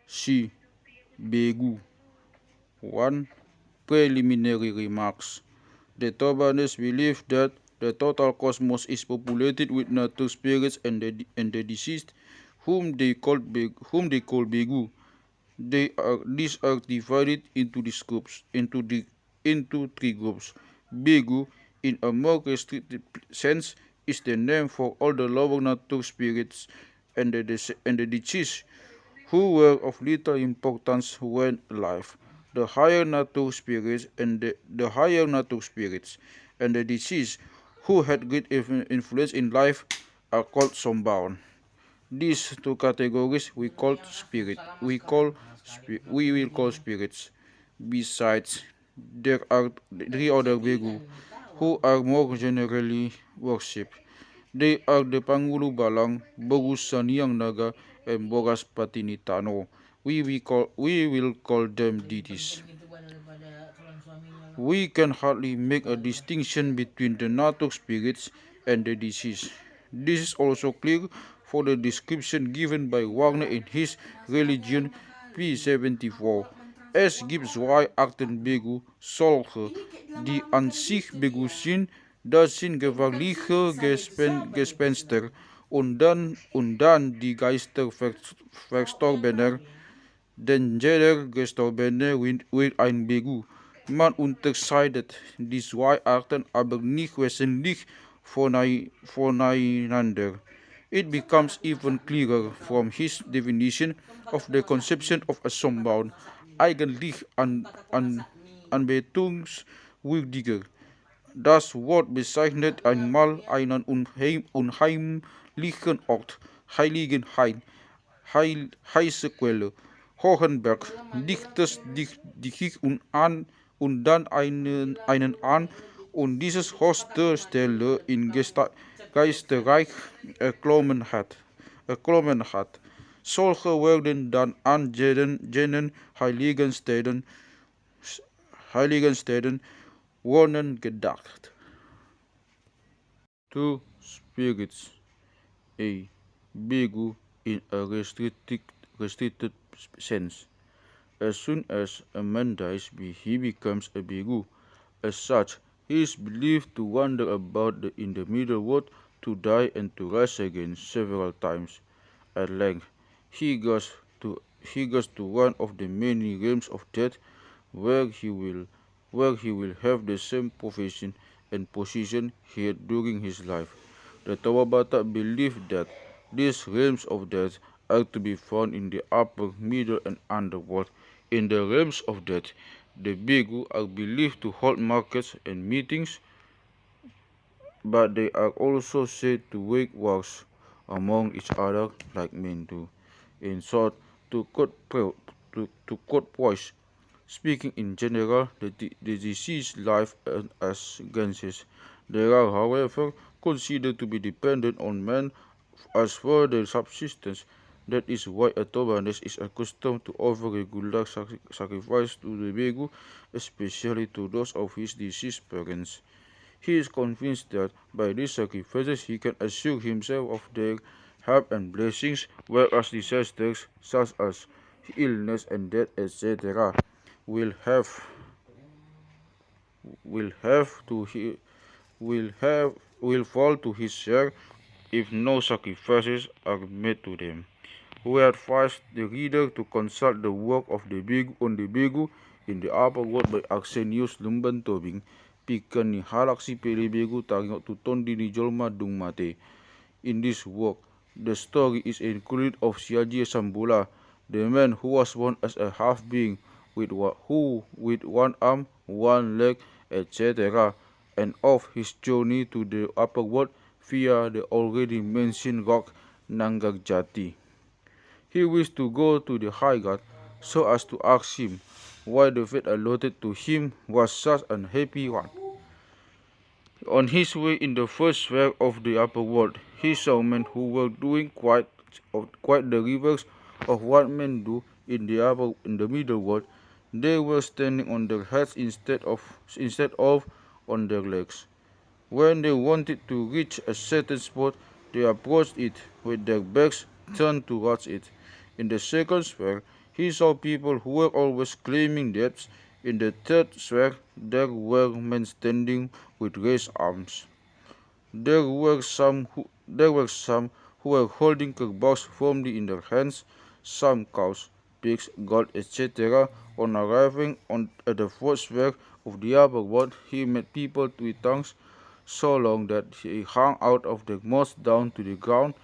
C. Begu. 1. Preliminary remarks. The Tobanese believe that the total cosmos is populated with nature spirits and the deceased, whom they call Begu. These are divided into these groups into three groups. Begu, in a more restricted sense, is the name for all the lower nature spirits and the deceased who were of little importance when alive. The higher nature spirits and the deceased who had great influence in life are called sombaon. These two categories we will call spirits. Besides, there are three other Begu who are more generally worshipped. They are the Pangulu Balang, Bogus Saniang Naga, and Bogas Patinitano. We will call them deities. We can hardly make a distinction between the nature spirits and the deceased. This is also clear for the description given by Wagner in his Religion P74. Es gibt zwei Arten Begu, solche, die an sich Begu sind, das sind gewaltige Gespenster und dann die Geisterverstorbener, denn jeder Gestorbene wird ein Begu. Man unterscheidet die zwei Arten aber nicht wesentlich voneinander. It becomes even clearer from his definition of the conception of a sombaon, eigentlich an Betuungswürdiger. Das Wort bezeichnet einmal einen unheimlichen Ort, heiligen Hain, heiße Quelle, hohen Berg, dicht und dann einen an und dieses höchste Stelle in Geisterreich erklommen hat. Solche werden dann an jenen heiligen Städten wohnen gedacht. 2 spirits. A. Begu in a restricted sense. As soon as a man dies, he becomes a Begu. As such, he is believed to wander about in the middle world, to die and to rise again several times. At length, he goes to one of the many realms of death, where he will have the same profession and position he had during his life. The Toba Batak believe that these realms of death are to be found in the upper, middle, and underworld. In the realms of death, the Begu are believed to hold markets and meetings, but they are also said to wage wars among each other like men do. In short, to quote Poise, speaking in general, the deceased life as ganses. They are, however, considered to be dependent on man as for their subsistence. That is why a Tobanese is accustomed to offer regular sacrifice to the Begu, especially to those of his deceased parents. He is convinced that by these sacrifices he can assure himself of their help and blessings, whereas disasters such as illness and death, etc., will fall to his share if no sacrifices are made to them. We advise the reader to consult the work of the Begu in the upper world by Arsenius Lumban Tobing, pikan ni halak si pili Begu tangok tu tondi ni jolma dung mate. In this work, the story is included of Siaji Sambula, the man who was born as a half being with one arm, one leg, etc., and of his journey to the upper world via the already mentioned rock Nangagjati. He wished to go to the high god so as to ask him why the fate allotted to him was such an happy one. On his way in the first sphere of the upper world, he saw men who were doing quite the reverse of what men do in the middle world. They were standing on their heads instead of on their legs. When they wanted to reach a certain spot, they approached it with their backs turned towards it. In the second sphere, he saw people who were always claiming debts. In the third sphere, there were men standing with raised arms. There were some who were holding kerbauks firmly in their hands, some cows, pigs, gold, etc. On arriving at the fourth sphere of the upper world, he met people with tongues so long that he hung out of their mouths down to the ground,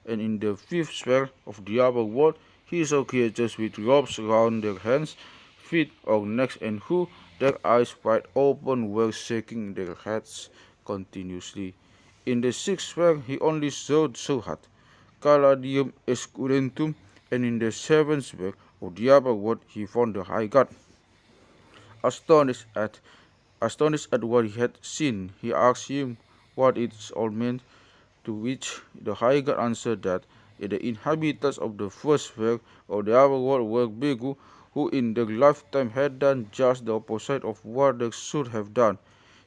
and in the fifth sphere of the upper world, he saw creatures with ropes round their hands, feet, or necks, and who, their eyes wide open, were shaking their heads continuously. In the sixth sphere he only saw Suhat, Caladium Esculentum, and in the seventh sphere of the upper world he found the high god. Astonished at Astonished at what he had seen, he asked him what it all meant, to which the high god answered that the inhabitants of the first sphere of the upper world were Begu, who in their lifetime had done just the opposite of what they should have done.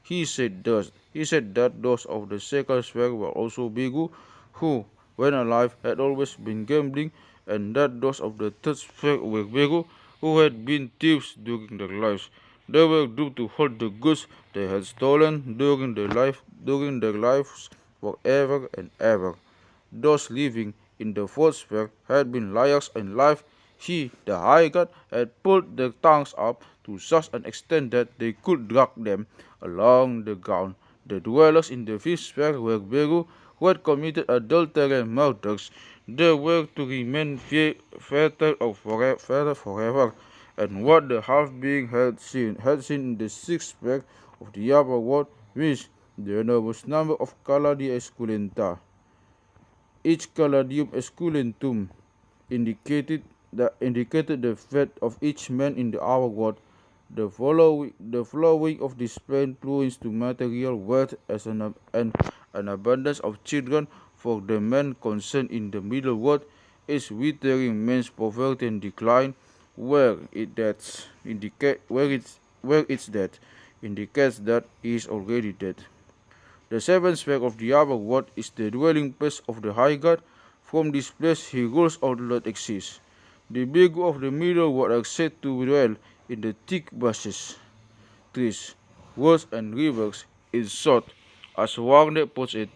He said that those of the second sphere were also Begu, who, when alive, had always been gambling, and that those of the third sphere were Begu, who had been thieves during their lives. They were due to hold the goods they had stolen during their lives forever and ever. Those living in the fourth sphere had been liars in life. He, the high god, had pulled their tongues up to such an extent that they could drag them along the ground. The dwellers in the fifth sphere were Begu, who had committed adultery and murders. They were to remain fertile forever. And what the half-being had seen in the sixth sphere of the upper world, which the enormous number of Caladia esculenta. Each Caladium esculentum indicated the fate of each man in the upper world. The flowing of this plain influence to material wealth as an abundance of children for the men concerned in the middle world is withering man's poverty and decline, where its death indicates that he is already dead. The seventh sphere of the upper world is the dwelling place of the high god. From this place he rules all that exists. The Begu of the middle world are said to dwell in the thick bushes, trees, woods, and rivers. In short, as Wagner puts it,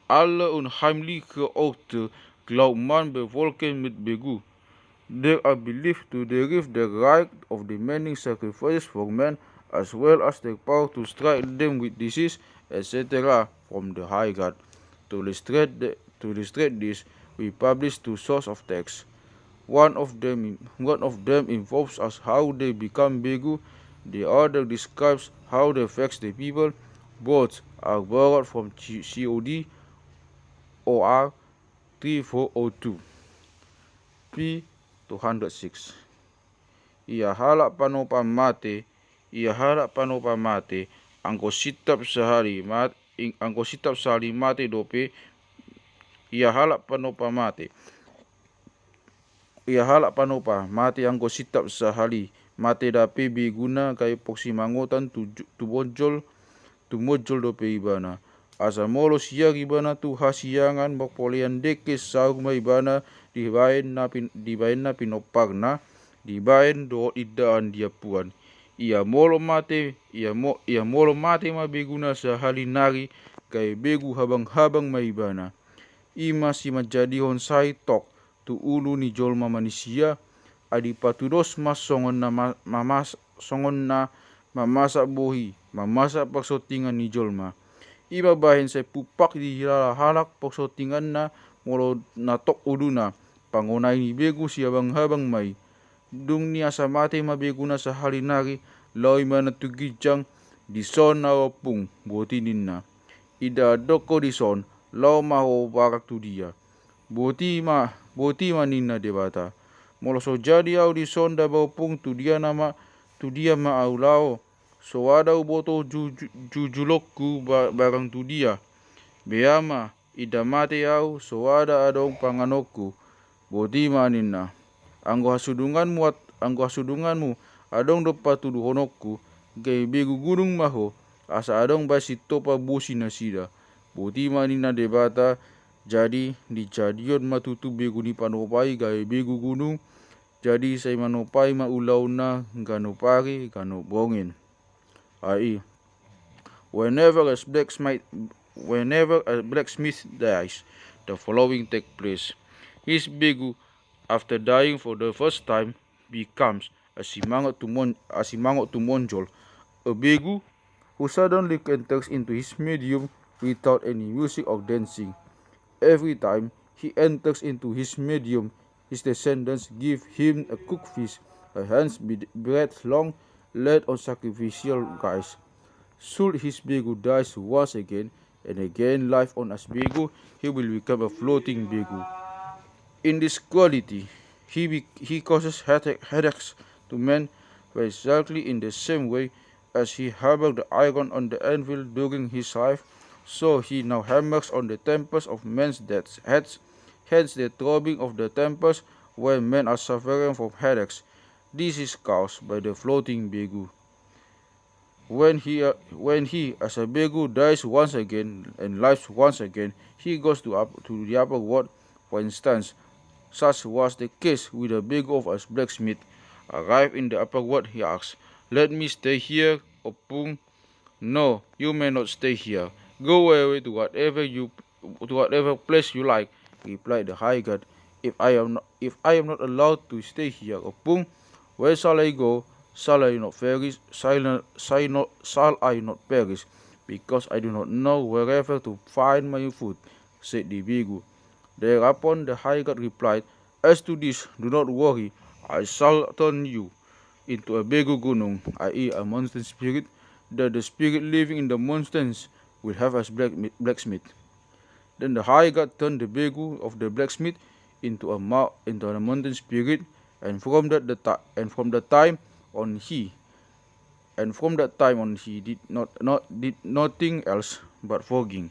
alle unheimliche Orte glaubt man bevolken mit Begu. They are believed to derive the right of demanding sacrifices for men, as well as the power to strike them with disease, etc., from the high god. To illustrate this, we publish two sources of text. One of them involves us how they become Begu. The other describes how they vex the people. Both are borrowed from COD OR 3402 P 206. Ia halak panopamate, angko sitap sehari mate dope, ia halak panopamate. Ia halak panopa mate angko sitap sehari mate dape biguna kay poksimangotan tu mojol dope ibana. Asa molo siya ibana tu hasiyangan bakpolian deke saug ma ibana dibayan na pinopagna dibayan do idaan dia puan. Ia molo mate ma beguna sa halinari kay Begu habang ma ibana. Ima si majadihon sai tok tu ulu ni jolma manusia adi patudos songon na mamasa bohi mamasa pagsotingan ni jolma. Ibabahin sa pupak di halak pagsotingan na molo natok uduna pangunay ni Begu si habang may. Dung niya sa mate mabeguna sa halinari loy manatugijang dison na opung botinin na. Ida doko dison law maho barak tu dia. Boti manin na debata. Molo so jadi au dison da baupung tu dia ma au lao. So ada boto jujulokku barang tu dia. Beama ida mate au so ada adong panganokku. Boti manin na. Anggo hasudunganmu adong dopa tudu honokku. Gay Begu gunung maho asa adong basi topa busi na sida. Boti manin na debata. Jadi dijadion matutu Begu ni panopai gay Begu gunung Jadi say manupay maulaw na ganupari ganubongin. I.e. Whenever whenever a blacksmith dies, the following take place. His begu, after dying for the first time, becomes a simangot to monjol, a begu who suddenly enters into his medium without any music or dancing. Every time he enters into his medium, his descendants give him a cooked fish, a hand's breadth long, laid on sacrificial guys. Should his begu dies once again and again life on as begu, he will become a floating begu. In this quality, he causes headaches to men exactly in the same way as he hammered the iron on the anvil during his life, so he now hammers on the temples of men's heads, hence the throbbing of the temples when men are suffering from headaches. This is caused by the floating begu. When he as a begu dies once again and lives once again, he goes to the upper world. For instance, such was the case with the begu of a blacksmith. Arrived in the upper world, he asks, "Let me stay here, Opung." "No, you may not stay here. Go away to whatever place you like," replied the high god. If I am not allowed to stay here, Opung, where shall I go? Shall I not perish? Shall I not perish? Because I do not know wherever to find my food, said the begu. Thereupon the high god replied, "As to this, do not worry. I shall turn you into a begu gunung, i.e. a mountain spirit, that the spirit living in the mountains will have as blacksmith." Then the high god turned the begu of the blacksmith into a mountain spirit, and from that time on he did nothing else but fogging.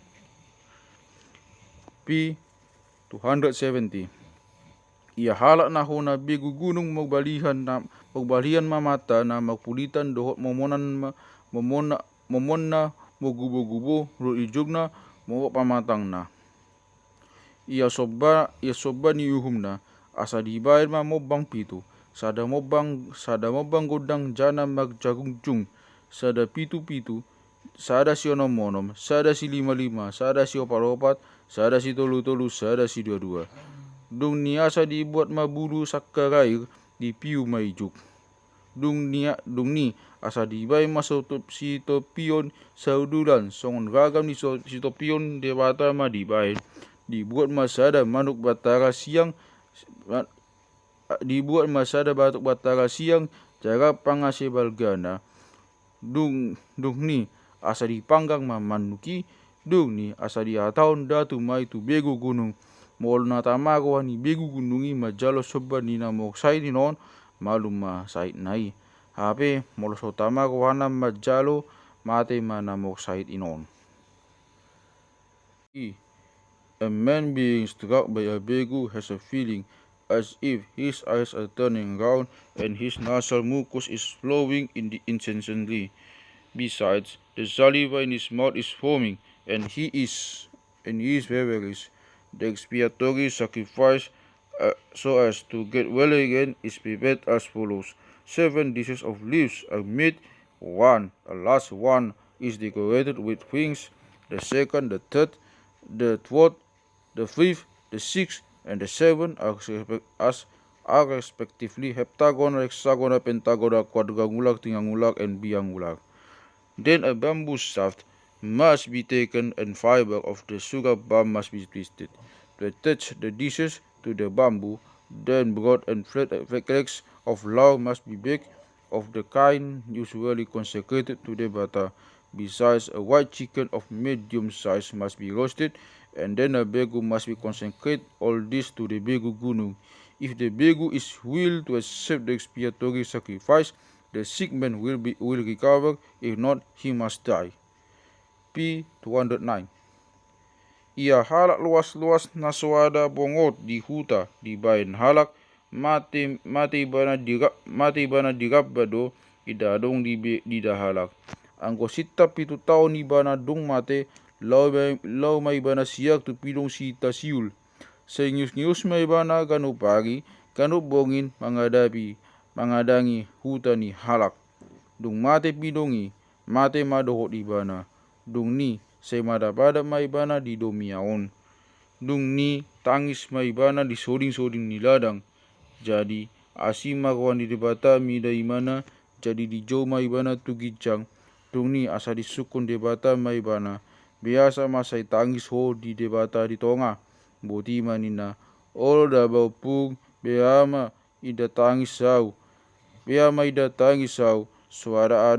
P 270. Ia halak na ho na begu gunung magbalihan mamata na magpulitan dohot momona mogubo-gubo ro ijog na mo pamatang na. Ia soba ni uhum na asa dibayar ma mobang pitu. Sada mobang godang jana magjagungjung. Sada pitu-pitu. Sada si onom-onom. Sada si lima-lima. Sada si opat-opat. Sada si tolu-tolu. Sada si dua-dua. Dung ni asa dibuat mabulu sakarair di piu maijuk. Dung ni asa dibay si topion sa udulan. Songon gagam ni si topion debata ma dibay. Dibuat masada manuk batara siang batuk batara siang cara pangase balgana. Dung ni asa dipanggang mamanuki. Dung ni asa diataon datu mai tu begu gunung. Mol na tamago ni begu gunungi majalo soba ni namok sai ni non malum ma sai nai. Hape mol so tamago hana majalo mate manamok sai inon. A man being struck by a begu has a feeling as if his eyes are turning round and his nasal mucus is flowing incessantly. Besides, the saliva in his mouth is foaming, and he is feverish. The expiatory sacrifice, so as to get well again, is prepared as follows: 7 dishes of leaves are made. A last one is decorated with wings. The second, the third, the fourth, the fifth, the sixth, and the seventh are respectively heptagonal, hexagonal, pentagonal, quadrangular, triangular, and biangular. Then a bamboo shaft must be taken and fiber of the sugar palm must be twisted to attach the dishes to the bamboo. Then broad and flat flakes of lard must be baked, of the kind usually consecrated to debata. Besides, a white chicken of medium size must be roasted, and then a begu must be consecrated. All this to the begu gunung. If the begu is willed to accept the expiatory sacrifice, the sick man will recover. If not, he must die. P 209. Ia halak luas-luas na suada bongot di huta di bayan halak mati bana dirap bado idadong di dahalak. Ang kosita 7 tahun ni bana dong mate law may bana siyak tu pilong sita siul. Sa ngius may bana ganupagi kanubongin mangadangi huta ni halak. Dung mate pidongi, mate madoho di bana. Dung ni say madapada may bana di domiaon. Dung ni tangis may bana di soding-soding ni ladang. Jadi asima kawan di debata mida imana jadi di jo may bana tugijang. Dung ni asa di sukun debata may bana. Biasa masay tangis ho di debata di tonga. Boti manina. Olo da baupung beama ida tangis sau. Beama ida tangis sau. Suara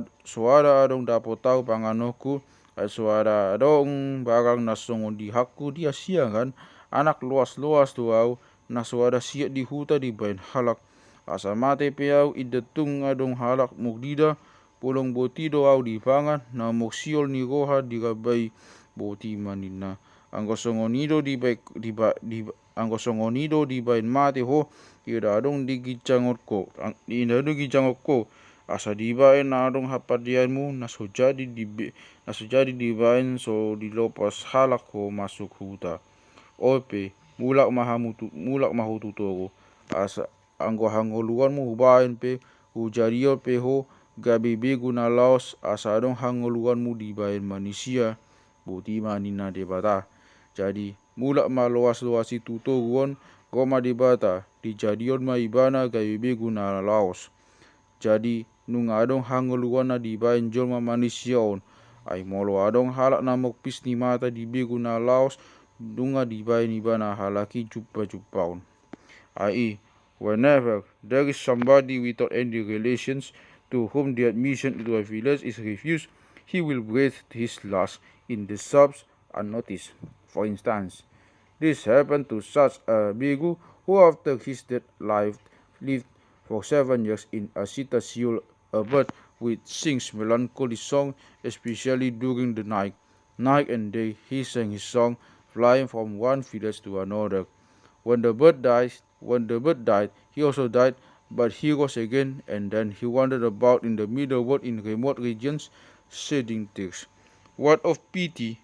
adong dapat tahu panganoku. Suara adong barang nasongon di hakku dia siang kan. Anak luas-luas tuau. Na suara siap di huta di bain halak. Asa mate peau ida tung adong halak mukdida. Pulong boti doau di pangan. Na moksiol ni roha di gabai boti manina. Anggosongonido di bain mate ho. Ida adong di gijangot ko. Ida adong gijangot ko. Asa dibain na adong hapadianmu nasujadi dibain so dilopas halak ko masuk huta. Ope mulak mahututoro. Asa anggo hangoluanmu hubain pe hujariol pe ho gabi begu na laos asa adong hangoluanmu dibain manusia boti manina debata. Jadi mulak maluas-luasi tutoruan goma debata dijadion maibana gabi begu na laos. Jadi nung adong hangoluan na dibain jolma manusia on. Ay molo adong halak namok pis ni mata di begu na laos dunga dibain ibana halaki jumpa on. Ai whenever there is somebody without any relations to whom the admission into a village is refused, he will breathe his last in the shops unnoticed. For instance, this happened to such a Begu who after his death lived for 7 years in a cetaceal, a bird which sings melancholy song, especially during the night. Night and day he sang his song, flying from one village to another. When the bird died, he also died, but he rose again, and then he wandered about in the middle world in remote regions, shedding tears. Out of pity,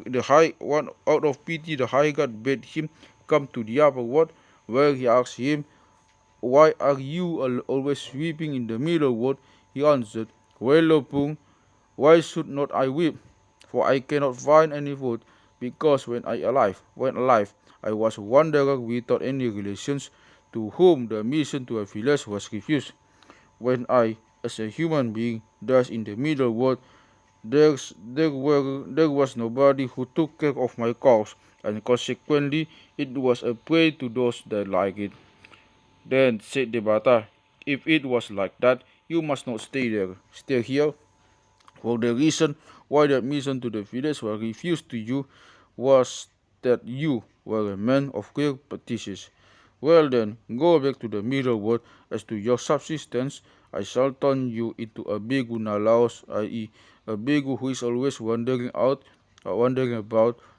the high god bade him come to the upper world, where he asked him, "Why are you always weeping in the middle world?" He answered, "Well, Lopung, why should not I weep? For I cannot find any food, because when alive, I was a wanderer without any relations, to whom the admission to a village was refused. When I, as a human being, died in the middle world, there was nobody who took care of my cause, and consequently it was a prey to those that like it." Then said Debata, "If it was like that, you must not stay there. Stay here, for the reason why the admission to the village was refused to you was that you were a man of clear practices. Well then, go back to the middle world. As to your subsistence, I shall turn you into a Begu na Laos, i.e. a Begu who is always wandering about,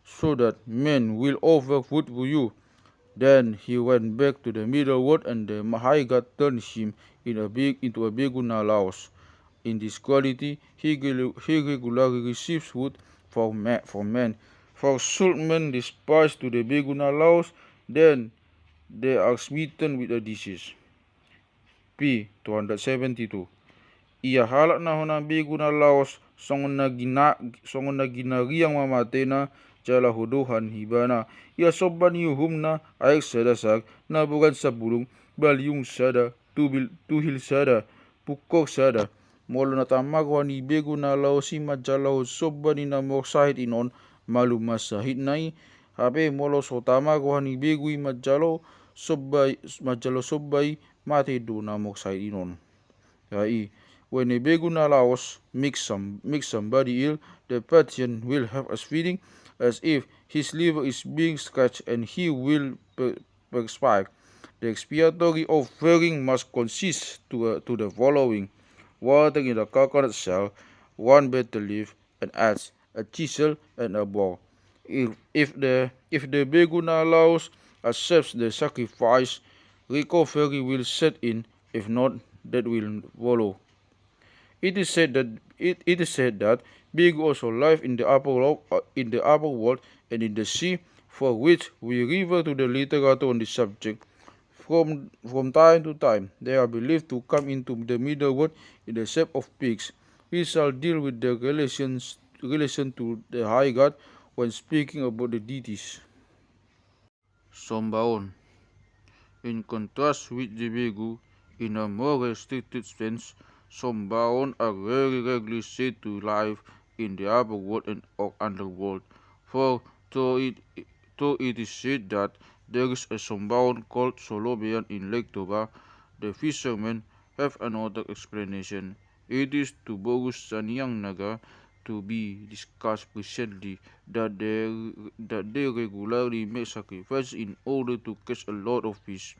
so that men will offer food for you." Then he went back to the middle world, and the high god turned him into a Begu na Laos. In this quality, he regularly receives food from men. For should men despise to the Begu na Laos, then they are smitten with a disease. P. 272. Ia halak na honang Begu na Laos songon na ginariang mamatena jala huduhan hibana. Ia soban yuhumna air sadasak na bukan sabulung baliung sada tuhil sada pukok sada. Molo na tamagwa ni Begu na Laos si majalau soban ina moksahit inon malu masahit nai. Habe molo so tamagwa ni Begu i majalo sobai mate do na moksahit inon. Yai, when a Begu na Laos makes somebody ill, the patient will have a feeling as if his liver is being scratched, and he will perspire. The expiatory offering must consist to the following: water in a coconut shell, 1 betel leaf, and adds a chisel and a bowl. If the Begu na Laos accepts the sacrifice, recovery will set in. If not, that will follow. It is said that Begu also live in the upper world and in the sea, for which we refer to the literature on the subject. From time to time, they are believed to come into the middle world in the shape of pigs. We shall deal with the relation to the high god when speaking about the deities. Sombaon. In contrast with the Begu, in a more restricted sense, sombaon are very rarely said to live in the upper world and or underworld. For though it is said that there is a sombaon called Solobian in Lake Toba, the fishermen have another explanation. It is to Bogus Sanyang Naga to be discussed recently that they regularly make sacrifices in order to catch a lot of fish.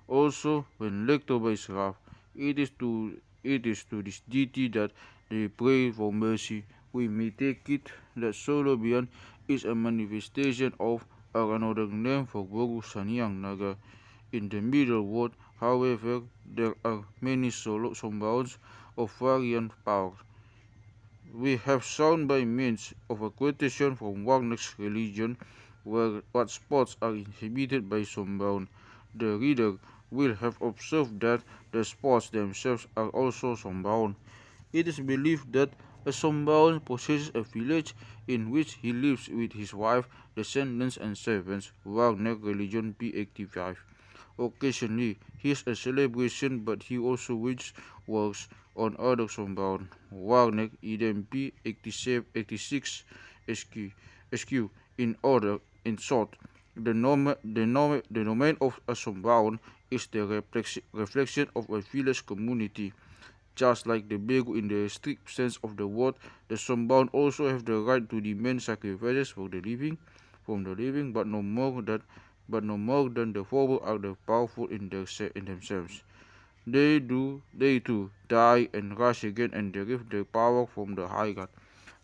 Also, when Lake Toba is rough, it is to this deity that they pray for mercy. We may take it that Solobian is a manifestation of or another name for Bogu Sanyang Naga. In the middle world, however, there are many sombaons of varying powers. We have shown by means of a quotation from Wagnek's religion where what spots are inhabited by sombaon. The reader will have observed that the spots themselves are also sombaon. It is believed that a sombaon possesses a village in which he lives with his wife, descendants and servants. Wagner religion p85. Occasionally, he is a celebration, but he also waged wars on other sombaon. Wagner idem p86 SQ. In short, the domain of a sombaon is the reflection of a village community. Just like the Begu in the strict sense of the word, the sombaon also have the right to demand sacrifices from the living, but no more than the former are the powerful in themselves. They too die and rise again and derive their power from the high god.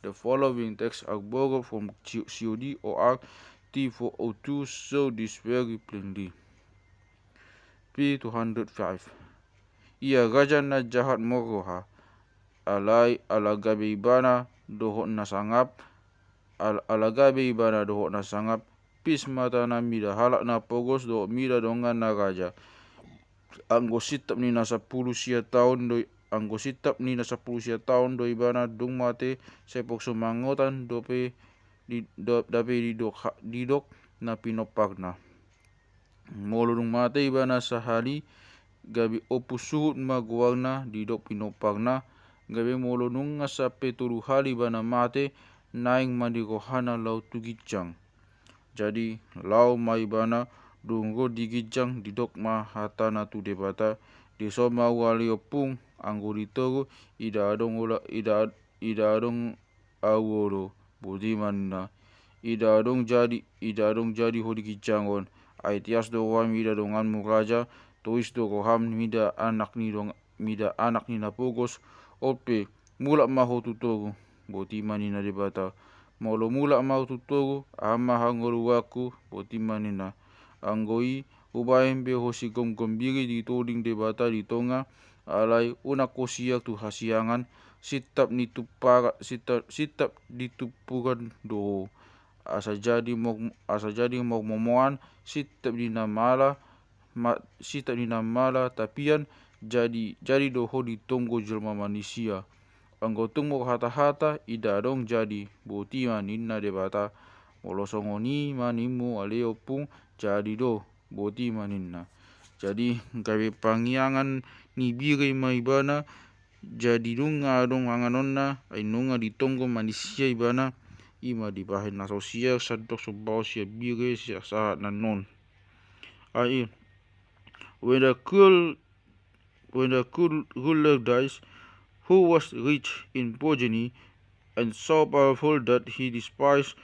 The following texts are borrowed from COD or T402, show this very plainly. P205. Ia raja na jahat moroha, alagabe ibana dohot na sangap, alagabe ibana dohot na sangap, pis mata na mida halak na pogos dohot mida dongan na raja. Anggo sitap ni na 10 sia tahun do ibana dung mate sepok sumangotan dape didok na pinopagna. Molo dung mate ibana sahali gabi opusuhut maguagna didok pinopagna gabi molo nung nga sa petuluhali bana mate naing mandirohana lau tugijang. Jadi lau maibana dunggo digijang didok ma hata na tu debata disoma wali opung anggo ditoro ida adong aworo budi manna ida adong jadi hodi gijangon aitias do wami ida dongan muraja tois do roham mida anak ni na pogos ope mula maho tutoro boti manina debata molo mula maho tutoro ama hangoruaku boti manina anggoi ubahem be hosi gombiri di toding debata di tonga alai una kosia tu hasiangan sitap ditupuran do asa jadi mok momoan sitap dinamala tapian jadi doho ditunggu jelma manusia anggo tunggu hata-hata ida dong jadi boti maninna debata molo songoni manimu aleo pung jadi do boti maninna. Jadi gawe pangiangan ni bire maibana jadi nunga dong hanganonna ay nunga ditonggo manusia ibana ima dibahin na sosial sadok sobao sia bire sia sahat nanon. Ai when the cool ruler dies, who was rich in progeny and so powerful that he despised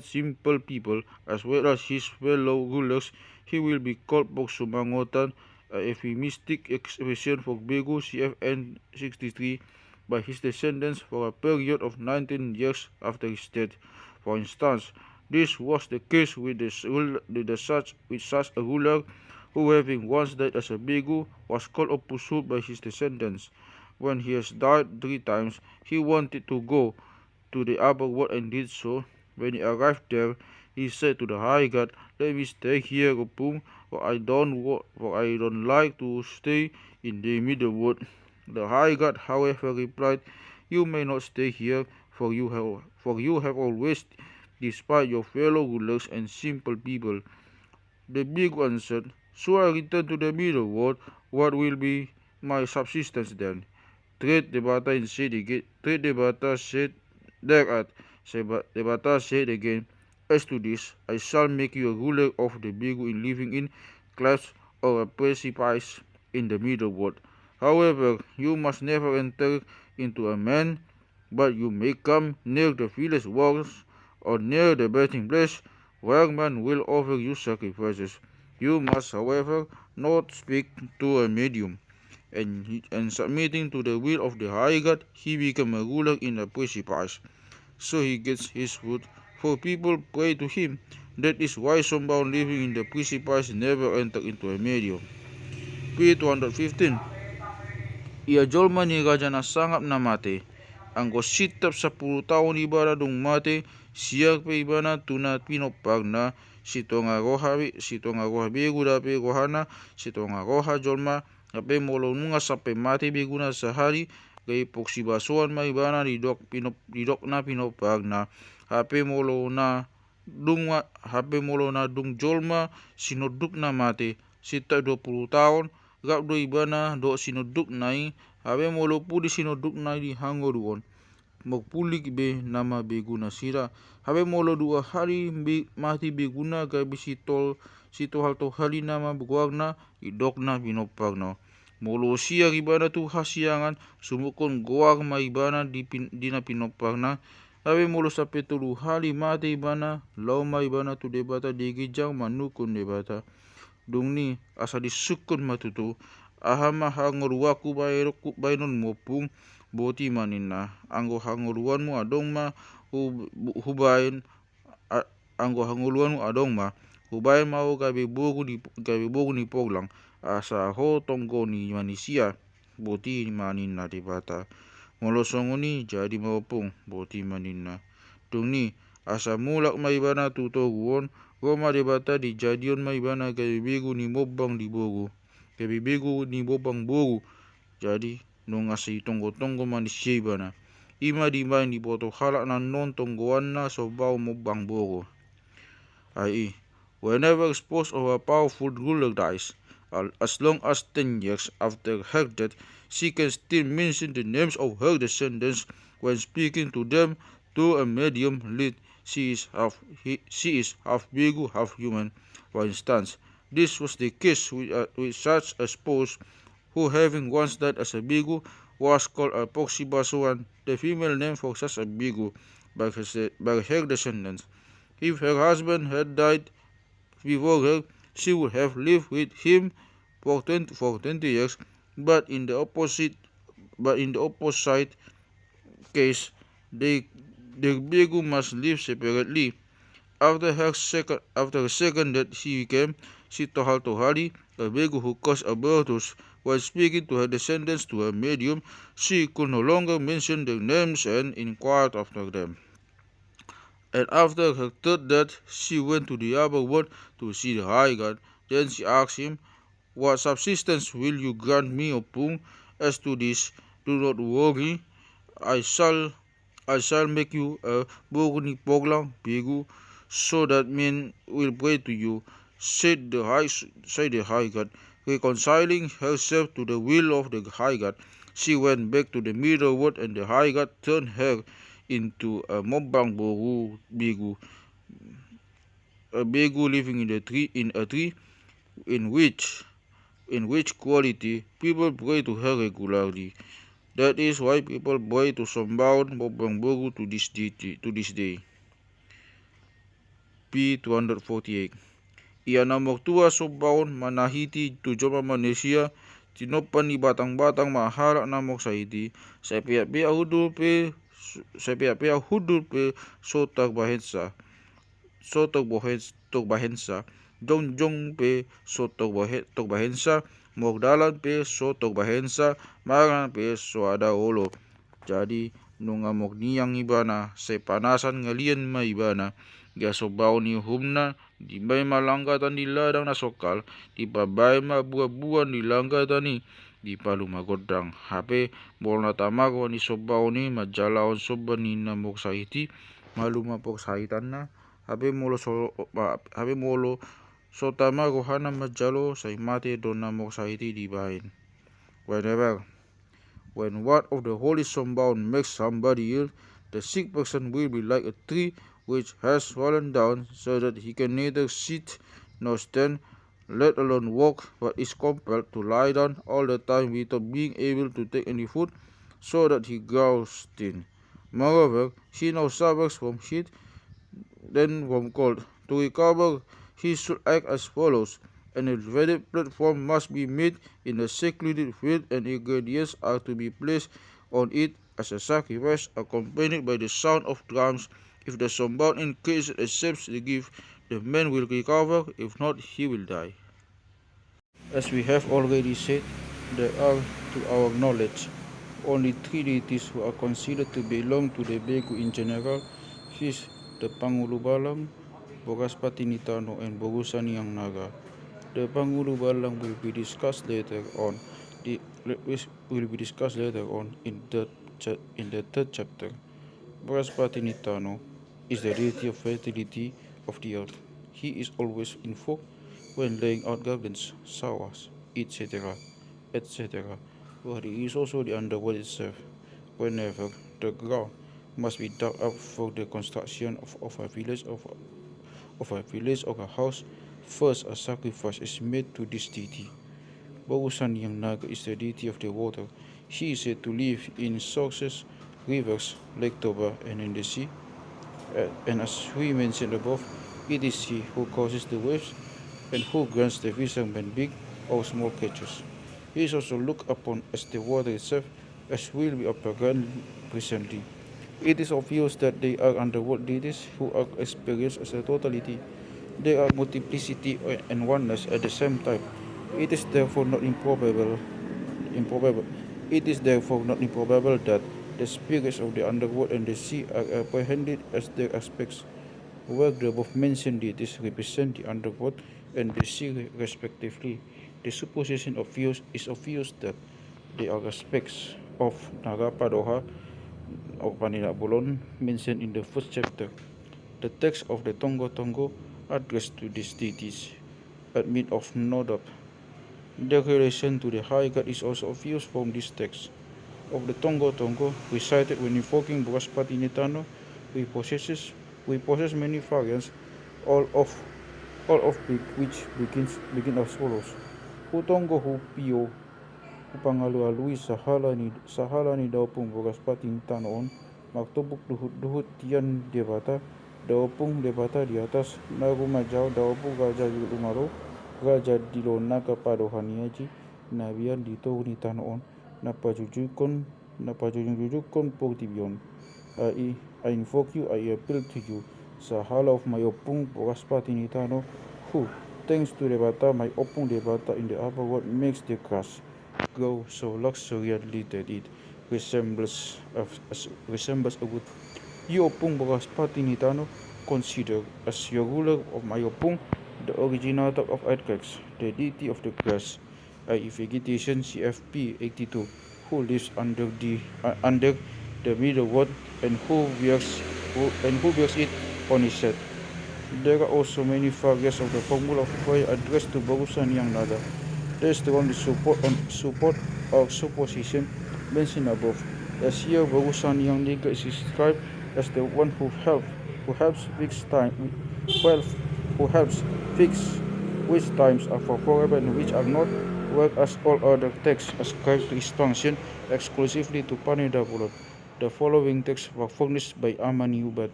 simple people as well as his fellow rulers, he will be called Poksumangotan, a euphemistic expression for Begu CFN 63 by his descendants for a period of 19 years after his death. For instance, this was the case with such a ruler who, having once died as a Begu, was called Opusut by his descendants. When he has died 3 times, he wanted to go to the upper world and did so. When he arrived there, he said to the high god, "Let me stay here, Opung, for I don't like to stay in the middle wood. The high god, however, replied, "You may not stay here, for you have always despised your fellow rulers and simple people." The big answered, "So I return to the middle world. What will be my subsistence then?" Debata said thereat. Debata said again, "As to this, I shall make you a ruler of the Begu in living in clefts or a precipice in the middle world. However, you must never enter into a man, but you may come near the village walls or near the bathing place, where men will offer you sacrifices. You must, however, not speak to a medium." And submitting to the will of the high god, he became a ruler in a precipice. So he gets his food, for people pray to him. That is why sombaon living in the precipice never enter into a medium. P215. Ia jolma ni raja na sangap na mate. Ang sitap 10 tahun ibarat dong mate, siyak pe ibana tuna pinopag na sitonga roha begu dape rohana, sitonga roha jolma, ape molonunga sape mate beguna sehari, gay poksi basuan ma ibana didok na pinopag na, hape molona dung jolma sinoduk na mate, sita 20 tahun, gap do ibana do sinoduk nai, habe molo pudi sinoduk nai di hangoruon. Magpulik be nama beguna sira. Habe molo 2 hari mati beguna gabi sito halto hali nama buwagna idokna pinopagno. Molo siya ibana tu hasiangan sumukon goag ma ibana dina pinopagna. Habe molo sape 3 hali mati ibana lau ma ibana tu debata digijang manukun debata. Dungni asa disukun matutu ahama hangoruaku bainon mopung boti manina anggo hangoruanmu adong ma hubain anggo hangoluanmu adong ma hubain mau gabe bogu ni poglang asa ho tonggo ni manusia boti manina debata molosongoni jadi maupung boti manina dungni asa mulak maibana tutoguon Roma debata di jadion maibana gabe begu ni mobang di bogu gabe begu ni bobang bogu jadi nung asi tonggo manusia ibana ima di main di boto halak na non tonggoan na sombao mobang bogo. I.e. whenever exposed of a powerful ruler dies, as long as 10 years after her death, she can still mention the names of her descendants when speaking to them to a medium lead. She is half Begu, half human. For instance, this was the case with such a spouse who, having once died as a Begu, was called a Poxibasuan, the female name for such a Begu, by her descendants. If her husband had died before her, she would have lived with him for 20 years, but in the opposite case, the Begu must live separately. After her second death, she became Sitohaltohali, a Begu who caused a birthus. While speaking to her descendants to a medium, she could no longer mention their names and inquired after them. And after her third death, she went to the upper world to see the high god. Then she asked him, "What subsistence will you grant me, O Pung? As to this, do not worry. I shall make you a Boguni Poglang Begu, so that men will pray to you," said the high god. Reconciling herself to the will of the high god, she went back to the middle world, and the high god turned her into a Mobang Begu, a Begu living in a tree in which quality people pray to her regularly. That is why people pray to sombaon Mobang Begu to this day. P248. Ia na magtua sombaon manahiti tujoma manusia tinopan ni batang-batang mahala na moksahiti sa pia hudul pe sotak bahensa jong pe sotok bahensa mogdalan pe sotok bahensa maran pe soada olo. Jadi nung amok niyang ibana sa panasan ngalian ma ibana Ga sombaon ni humna, di bay malanggatan di ladang na sokal, di babay mabuabuan di langgatan ni, di palu magodang. Hape bol na tamago ni sombaon ni majalaon soban ni na moksahiti, malu mapoksahitan na, hape molo so tamago hana majalo say mate don na moksahiti di bahin. When one of the holy sombaon makes somebody ill, the sick person will be like a tree which has fallen down, so that he can neither sit nor stand, let alone walk, but is compelled to lie down all the time without being able to take any food, so that he grows thin. Moreover, he now suffers from heat, then from cold. To recover, he should act as follows. An elevated platform must be made in a secluded field, and ingredients are to be placed on it as a sacrifice, accompanied by the sound of drums. If the sombaon in case accepts the gift, the man will recover; if not, he will die. As we have already said, there are, to our knowledge, only three deities who are considered to belong to the Begu in general. His the Pangulubalang, Bogaspati-Nitano, and Bogusaniang Naga. The Pangulubalang will be discussed later on. In the third chapter. Bogaspati-Nitano is the deity of fertility of the earth. He is always invoked when laying out gardens, sawahs, etc., etc. But he is also the underworld itself. Whenever the ground must be dug up for the construction of a village or a house, first a sacrifice is made to this deity. Bogusaniang Naga is the deity of the water. He is said to live in sources, rivers, Lake Toba, and in the sea. And as we mentioned above, it is he who causes the waves and who grants the fishermen big or small catches. He is also looked upon as the water itself, as will be apparent presently. It is obvious that they are underworld deities who are experienced as a totality. They are multiplicity and oneness at the same time. It is therefore not improbable. It is therefore not improbable that the spirits of the underworld and the sea are apprehended as their aspects, where the above-mentioned deities represent the underworld and the sea respectively. The supposition is obvious that they are aspects of naga padoha or pane bolon mentioned in the first chapter. The text of the Tongo addressed to these deities admit of no doubt. The relation to the high god is also obvious from this text. Of the Tongo recited when invoking Bogaspati-Nitano, we possess many variants, all of which begin as follows. Hutongo hu pio, upangalu-alui sahala ni daw pong Bogaspati-Nitanoon, magtubok duhut tiyan debata, daw pong debata di atas, nagumadyaw daw po gaja umaro, gaja dilonaga padohaniaji, nabiyan dito Nitanoon, napajujukon po tibion. I invoke you, I appeal to you, sahala of my opung Bogaspati-Nitano, who, thanks to debata, my opung debata in the upper world makes the grass grow so luxuriantly that it resembles a wood. You opung Bogaspati-Nitano, consider as your ruler of my opung the originator of earthquakes, the deity of the grass, i.e. vegetation CFP 82, who lives under the middle world and who wears it on his head. There are also many variants of the formula of prayer addressed to Bogusaniang Naga. There is the only support or supposition mentioned above, as here Bogusaniang Naga is described as the one who helps fix which times are for forever and which are not, whereas all other texts ascribe to his function exclusively to pane. The following texts were furnished by Amani Ubat.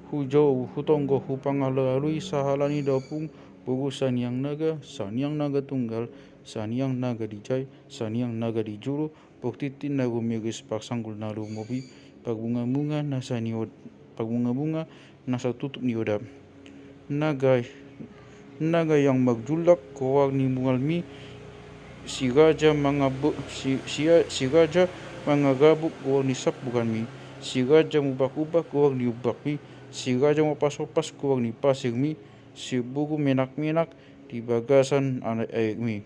Hutongo hupangalalui sahala ni daw pong Bogusaniang Naga, Saniang Naga Tunggal, Saniang Naga Dijay, Saniang Naga Dijuro, pagtitin na gumiris pasanggol na lumobi, pagbunga-bunga nasa tutup ni Odab. Naga yang magjulak kuwag ni Mungalmi, si raja mga gabuk kuwag ni Sapbukan mi, si raja mubak-ubak kuwag ni Ubak mi, Si raja mapas-mapas kurang di pasir mi, si burung menak-menak di bagasan anak air mi.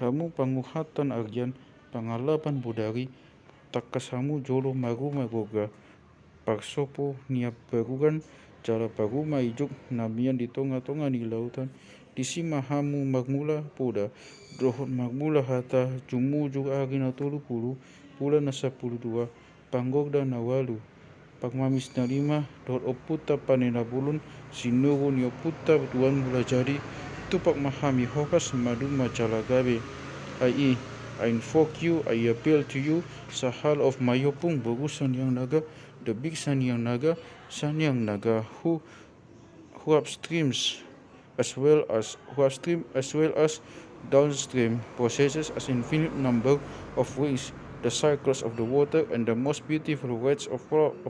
Hamu panguhatan arjan, pangalapan budari, takasamu jolo maru magoga, parsopo niap barugan, cara paruma ijuk, namian di tonga-tonga di lautan, di sima hamu magmula poda, dohon magmula hata, jumuju agina tolu pulu, pula nasa puluh dua, panggogda na ualu. Pagmamis na lima, dohon oputa pane na bulon, sinuro ni oputa tuan mula jadi, tupak mahami hokas madu macalagabe. I invoke you, I appeal to you, sahala of mayopung, Begu Sanyang Naga, the big Sanyang Naga, who upstreams as well as downstream possesses an infinite number of wings, the cycles of the water and the most beautiful reds of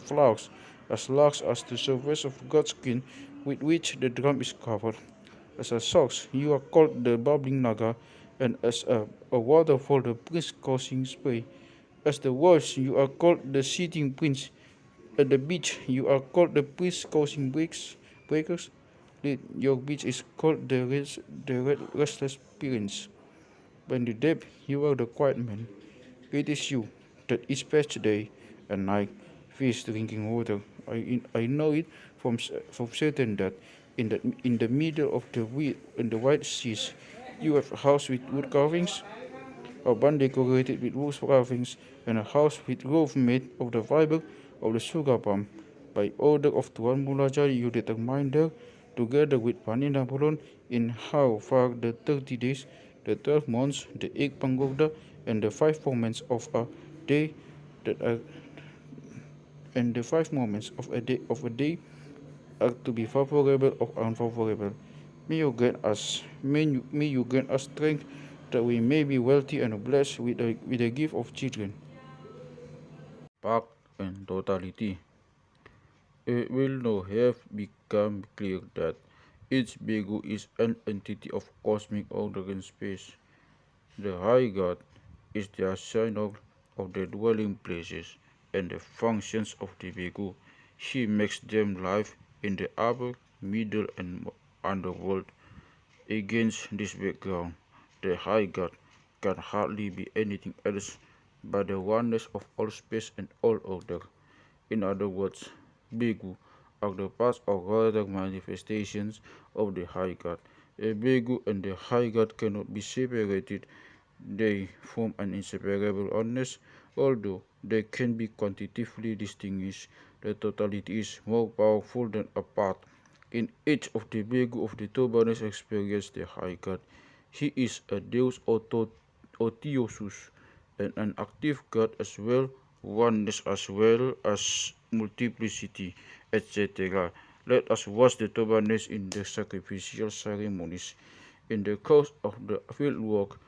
flowers, as large as the surface of God's skin with which the drum is covered. As a source, you are called the bubbling Naga, and as a waterfall, the prince causing spray. As the waves, you are called the seething prince. At the beach, you are called the prince causing breakers. Your beach is called the restless prince. When the depth, you are the quiet man. It is you that each patch day and night fish drinking water. I know it from certain that in the middle of the white seas, you have a house with wood carvings, a barn decorated with wood carvings, and a house with roof made of the fiber of the sugar palm. By order of Tuan Mulajari, you determine there, together with Panina Bolon, in how far the 30 days, the 12 months, the 8 Pangogda, and the 5 moments of a day that are and the 5 moments of a day are to be favorable or unfavorable. May you grant us strength that we may be wealthy and blessed with the gift of children. Fact and totality. It will now have become clear that each Begu is an entity of cosmic order and space. The High God is the assigner of the dwelling places and the functions of the Begu. He makes them live in the upper, middle, and underworld. Against this background, the High God can hardly be anything else but the oneness of all space and all order. In other words, Begu are the past or rather manifestations of the High God. A Begu and the High God cannot be separated. They form an inseparable oneness, although they can be quantitatively distinguished. The totality is more powerful than a part. In each of the Begu of the Tobanes experience the High God. He is a Deus Otiosus and an active God as well, oneness as well as multiplicity, etc. Let us watch the Tobanes in the sacrificial ceremonies. In the course of the field work,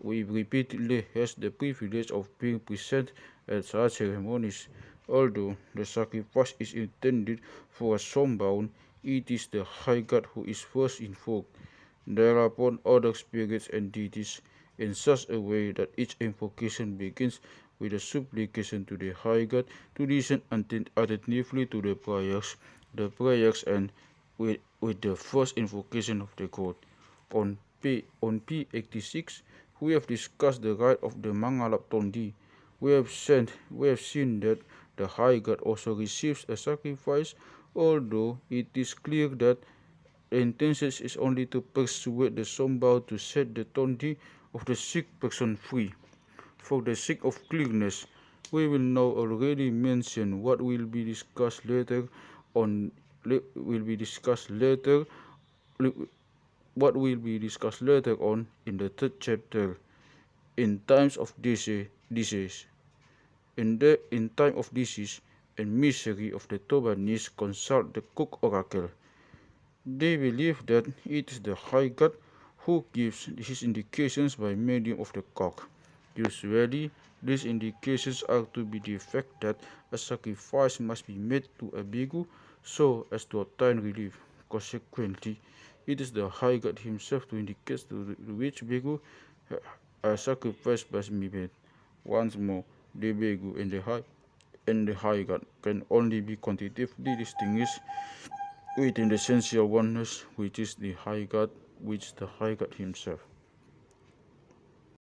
we repeatedly has the privilege of being present at such ceremonies. Although the sacrifice is intended for a sombaon, it is the high god who is first invoked, thereupon other spirits and deities, in such a way that each invocation begins with a supplication to the high god to listen attentively to the prayers end with the first invocation of the god. On P86, we have discussed the rite of the Mangalap Tondi. We have seen that the High God also receives a sacrifice, although it is clear that the intention is only to persuade the sombaon to set the Tondi of the sick person free. For the sake of clearness, we will now already mention what will be discussed later on will be discussed later what will be discussed later on in the third chapter. In times of disease, in time of disease and misery of the Tobanese consult the cook oracle. They believe that it is the high god who gives his indications by medium of the cock. Usually, these indications are to be the fact that a sacrifice must be made to a Begu so as to obtain relief. Consequently, it is the high god himself who indicates to which Begu a sacrifice must be made. Once more, the Begu and the high and the high god can only be quantitatively distinguished within the essential oneness, which is the high god himself.